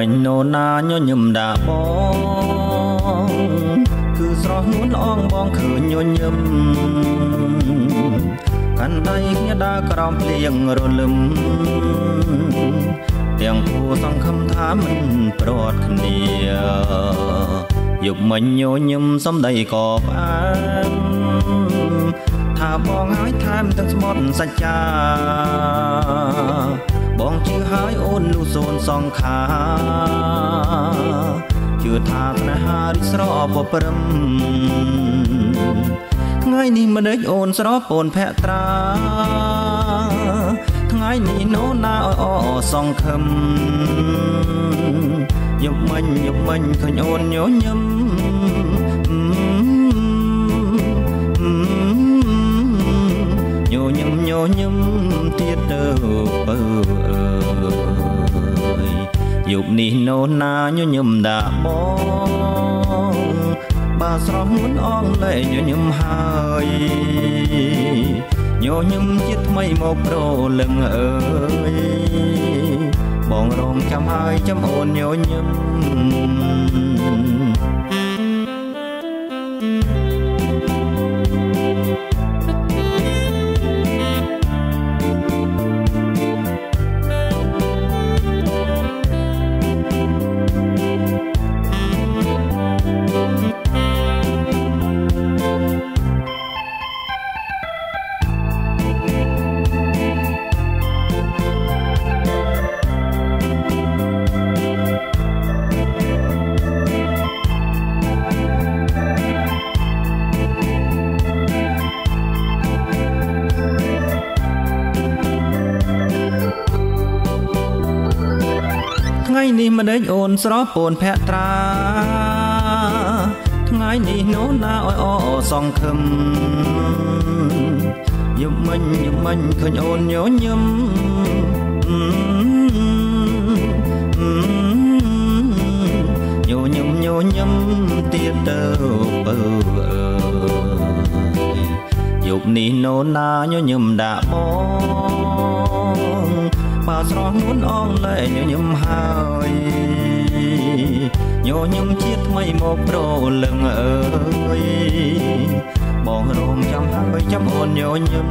មិនណូណាញញឹមដាបងគឺស្រស់នួនល្អងបងឃើញញញឹមកាន់ដៃគ្នាដើរក្រោមភ្លៀងរលឹមទាំងគួសង្ឃឹមថាមិនប្រត់គ្នាយប់មិញញញឹមសំដីក៏ផ្អែមថាបងហើយថែមទាំងស្មត់សច្ចាបងជឿហើយអូនលូសូនសងខាជឿថាស្នេហារីស្រពព្រឹមថ្ងៃនេះមិនដេចអូនស្រពូនភក្ត្រាថ្ងៃនេះណូណាអសងខឹមយប់មិញឃើញអូនញញឹមញញឹមទៀតទៅបើអើយយប់នេះណូណាញញឹមដាបងបាស្រស់នួនអងលែងញញឹមហើយញញឹមជាតិថ្មីមកប្រលឹងអើយបងរងចាំហើយចាំអូនញញឹមថ្ងៃនេះមិនដេចអូនស្រពូនភក្ត្រាថ្ងៃនេះណូណាអសងខឹមយប់មិញឃើញអូនញញឹមញញឹមទៀតទៅបើយប់នេះណូណាញញឹមដាក់បងបើស្រស់នួនអងលែងញញឹមហើយញញឹមជាតិថ្មីមកប្រលឹងអើយបងរងចាំហើយចាំអូនញញឹម